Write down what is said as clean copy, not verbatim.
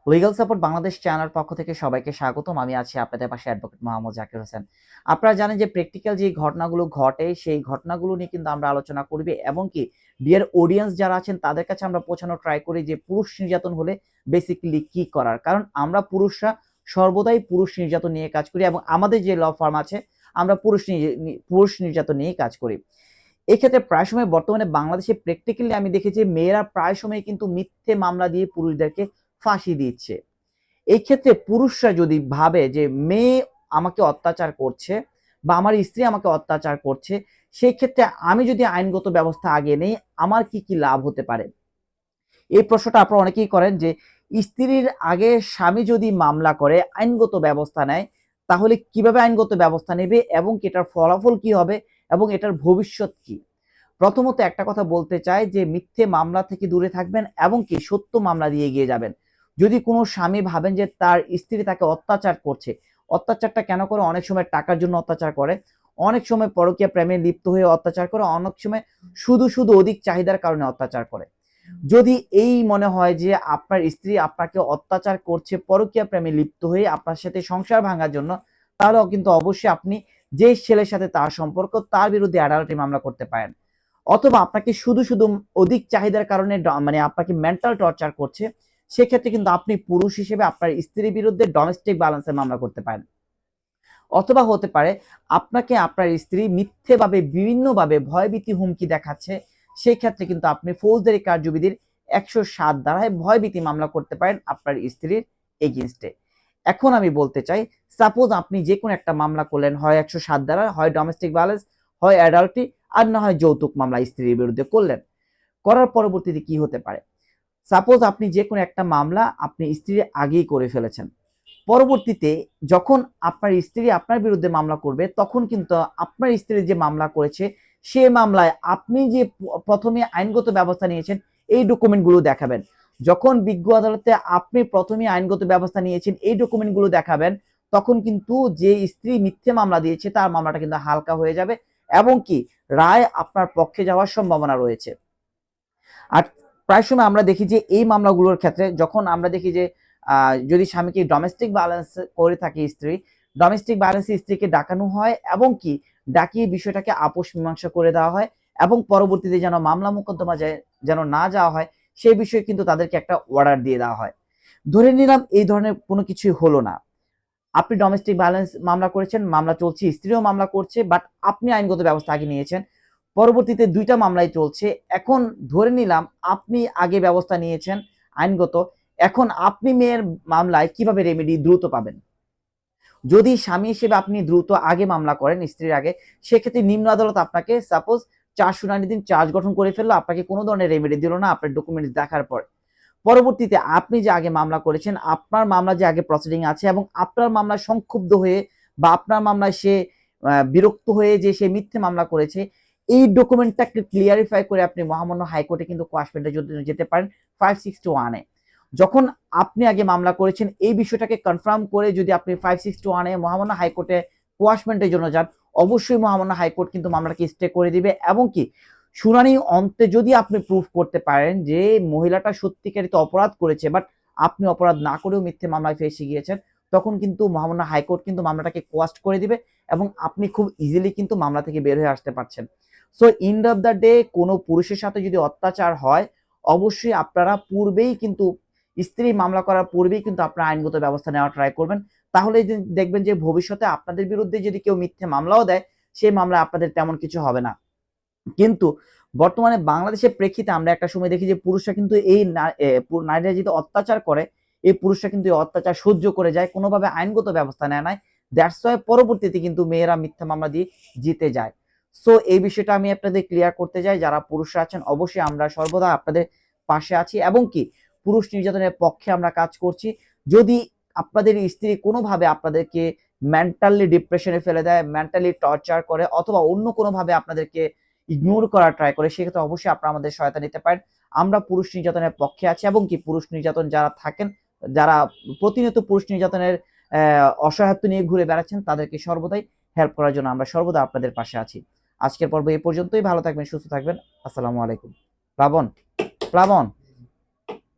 Legal support Bangladesh channel পক্ষ থেকে সবাইকে স্বাগতম। আমি আছি আপনাদের পাশে অ্যাডভোকেট মোহাম্মদ জাকির হোসেন। আপনারা জানেন যে প্র্যাকটিক্যাল যে ঘটনাগুলো ঘটে সেই ঘটনাগুলো নিয়ে কিন্তু আমরা আলোচনা করবি এবং কি ডিয়ার অডিয়েন্স যারা আছেন তাদের কাছে আমরা পৌঁছানোর ট্রাই করি যে পুরুষ নির্যাতন হলে বেসিক্যালি কি করার। কারণ আমরা পুরুষরা সর্বদাই পুরুষ নির্যাতন নিয়ে কাজ করি এবং আমাদের যে ল ফার্ম আছে আমরা পুরুষ নির্যাতন নিয়ে কাজ করি। এক্ষেত্রে প্রায় সময় বর্তমানে বাংলাদেশে প্র্যাকটিক্যালি আমি দেখেছি মেয়েরা প্রায় সময় কিন্তু মিথ্যে মামলা দিয়ে পুরুষদেরকে ফাঁসি দিচ্ছে। এই ক্ষেত্রে পুরুষরা যদি ভাবে যে মেয়ে আমাকে অত্যাচার করছে বা আমার স্ত্রী আমাকে অত্যাচার করছে, সেই ক্ষেত্রে আমি যদি আইনগত ব্যবস্থা আগে নেই আমার কি কি লাভ হতে পারে। এই প্রশ্নটা আপনারা অনেকেই করেন যে স্ত্রীর আগে স্বামী যদি মামলা করে আইনগত ব্যবস্থা নেয় তাহলে কিভাবে আইনগত ব্যবস্থা নেবে এবং এটার ফলাফল কি হবে এবং এটার ভবিষ্যৎ কি। প্রথমত একটা কথা বলতে চাই যে মিথ্যে মামলা থেকে দূরে থাকবেন এবং কি সত্য মামলা দিয়ে এগিয়ে যাবেন। যদি কোনো স্বামী ভাবেন যে তার স্ত্রী তাকে অত্যাচার করছে, অত্যাচারটা কেন করে? অনেক সময় টাকার জন্য অত্যাচার করে, অনেক সময় পরকীয়া প্রেমে লিপ্ত হয়ে অত্যাচার করে, অনেক সময় শুধু শুধু অধিক চাহিদার কারণে অত্যাচার করে। যদি এই মনে হয় যে আপনার স্ত্রী আপনাকে অত্যাচার করছে পরকীয়া প্রেমে লিপ্ত হয়ে আপনার সাথে সংসার ভাঙার জন্য, তাহলেও কিন্তু অবশ্যই আপনি যে ছেলের সাথে তার সম্পর্ক তার বিরুদ্ধে অ্যাডাল্টারি মামলা করতে পারেন। অথবা আপনাকে শুধু শুধু অধিক চাহিদার কারণে মানে আপনাকে মেন্টাল টর্চার করছে, সেক্ষেত্রে কিন্তু আপনি পুরুষ হিসেবে আপনার স্ত্রীর বিরুদ্ধে ডোমেস্টিক ভায়োলেন্সের মামলা করতে পারেন। অথবা হতে পারে আপনাকে আপনার স্ত্রী মিথ্যেভাবে বিভিন্নভাবে ভয়ভীতি হুমকি দেখাচ্ছে, সেই ক্ষেত্রে কিন্তু আপনি ফৌজদারি কার্যবিধির 107 ধারায় ভয়ভীতি মামলা করতে পারেন আপনার স্ত্রীর এগেইনস্টে। এখন আমি বলতে চাই, সাপোজ আপনি যে কোনো একটা মামলা করলেন, হয় 107 ধারা, হয় ডোমেস্টিক ভায়োলেন্স, হয় অ্যাডাল্টারি, আর না হয় যৌতুক মামলা স্ত্রীর বিরুদ্ধে করলেন। করার পরবর্তীতে কি হতে পারে? সাপোজ আপনি যে কোনো একটা মামলা আপনি স্ত্রীর আগেই করে ফেলেছেন, পরবর্তীতে যখন আপনার স্ত্রী আপনার বিরুদ্ধে মামলা করবে তখন কিন্তু আপনার স্ত্রী যে মামলা করেছে সে মামলায় আপনি যে প্রথমে আইনগত ব্যবস্থা নিয়েছেন এই ডকুমেন্টগুলো দেখাবেন। যখন বিজ্ঞ আদালতে আপনি প্রথমে আইনগত ব্যবস্থা নিয়েছেন এই ডকুমেন্টগুলো দেখাবেন, তখন কিন্তু যে স্ত্রী মিথ্যে মামলা দিয়েছে তার মামলাটা কিন্তু হালকা হয়ে যাবে এবং কি রায় আপনার পক্ষে যাওয়ার সম্ভাবনা রয়েছে। আর প্রায় সময় আমরা দেখি যে এই মামলাগুলোর ক্ষেত্রে যখন আমরা দেখি যে যদি স্বামীকে ডোমেস্টিক ভায়োলেন্স করে থাকে স্ত্রী, ডোমেস্টিক ভায়োলেন্সে স্ত্রীকে ডাকানো হয় এবং কি ডাকিয়ে বিষয়টাকে আপোষ মীমাংসা করে দেওয়া হয় এবং পরবর্তীতে যেন মামলা মোকদ্দমা যেন না যাওয়া হয় সেই বিষয়ে কিন্তু তাদেরকে একটা অর্ডার দিয়ে দেওয়া হয়। ধরে নিলাম এই ধরনের কোনো কিছুই হলো না, আপনি ডোমেস্টিক ভায়োলেন্স মামলা করেছেন, মামলা চলছে, স্ত্রীও মামলা করছে, বাট আপনি আইনগত ব্যবস্থা আগে নিয়েছেন, পরবর্তীতে দুইটা মামলাই চলছে। এখন ধরে নিলাম আপনি আগে ব্যবস্থা নিয়েছেন আইনগত, এখন আপনি মেয়ের মামলায় কিভাবে রেমেডি দ্রুত পাবেন? যদি স্বামী হিসেবে আপনি দ্রুত আগে মামলা করেন স্ত্রীর আগে, সেক্ষেত্রে নিম্ন আদালত আপনাকে সাপোজ 4 শুনানি দিন চার্জ গঠন করে ফেললো, আপনাকে কোনো ধরনের রেমেডি দিল না আপনার ডকুমেন্টস দেখার পর। পরবর্তীতে আপনি যে আগে মামলা করেছেন, আপনার মামলা যে আগে প্রসিডিং আছে এবং আপনার মামলায় সংক্ষুব্ধ হয়ে বা আপনার মামলায় সে বিরক্ত হয়ে যে সে মিথ্যে মামলা করেছে, এই ডকুমেন্টটাকে ক্লিয়ারিফাই করে আপনি মহামান্য হাইকোর্টে কিন্তু কোয়াশমেন্টের জন্য যেতে পারেন 561-এ। যখন আপনি আগে মামলা করেছেন এই বিষয়টাকে কনফার্ম করে যদি আপনি 561-এ মহামান্য হাইকোর্টে কোয়াশমেন্টের জন্য যান, অবশ্যই মহামান্য হাইকোর্ট কিন্তু মামলাটাকে স্টে করে দিবে এবং কি শুনানি অন্তে যদি আপনি প্রুফ করতে পারেন যে মহিলাটা সত্যিকারিত অপরাধ করেছে বাট আপনি অপরাধ না করেও মিথ্যে মামলায় ফেঁসে গিয়েছেন, তখন কিন্তু মহামান্য হাইকোর্ট কিন্তু মামলাটাকে কোয়াস্ট করে দিবে এবং আপনি খুব ইজিলি কিন্তু মামলা থেকে বের হয়ে আসতে পারছেন। So end of the day কোনো পুরুষের সাথে যদি অত্যাচার হয়, অবশ্যই আপনারা পূর্বেই কিন্তু স্ত্রী মামলা করার পূর্বেই কিন্তু আপনারা আইনগত ব্যবস্থা নেওয়া ট্রাই করবেন। তাহলে দেখবেন যে ভবিষ্যতে আপনাদের বিরুদ্ধে যদি কেউ মিথ্যে মামলাও দেয়, সেই মামলায় আপনাদের তেমন কিছু হবে না। কিন্তু বর্তমানে বাংলাদেশের প্রেক্ষিতে আমরা একটা সময় দেখি যে পুরুষরা কিন্তু এই নারীরা যদি অত্যাচার করে, এই পুরুষরা কিন্তু এই অত্যাচার সহ্য করে যায়, কোনোভাবে আইনগত ব্যবস্থা নেয় নাই। দ্যাটস ওয়াই পরবর্তীতে কিন্তু মেয়েরা মিথ্যা মামলা দিয়ে জিতে যায়। সো এই বিষয়টা আমি আপনাদের ক্লিয়ার করতে চাই, যারা পুরুষরা আছেন অবশ্যই আমরা সর্বদা আপনাদের পাশে আছি এবং কি পুরুষ নির্যাতনের পক্ষে আমরা কাজ করছি। যদি আপনাদের স্ত্রী কোনোভাবে আপনাদেরকে মেন্টালি ডিপ্রেশনে ফেলে দেয়, মেন্টালি টর্চার করে অথবা অন্য কোনোভাবে আপনাদেরকে ইগনোর করার ট্রাই করে, সেক্ষেত্রে অবশ্যই আপনারা আমাদের সহায়তা নিতে পারেন। আমরা পুরুষ নির্যাতনের পক্ষে আছি এবং কি পুরুষ নির্যাতন যারা থাকেন, যারা প্রতিনিয়ত পুরুষ নির্যাতনের অসহায়ত্ব নিয়ে ঘুরে বেড়াচ্ছেন, তাদেরকে সর্বদাই হেল্প করার জন্য আমরা সর্বদা আপনাদের পাশে আছি। আজকের পর্ব এই পর্যন্তই। ভালো থাকবেন, সুস্থ থাকবেন। আসসালামু আলাইকুম। প্লাবন, প্লাবন।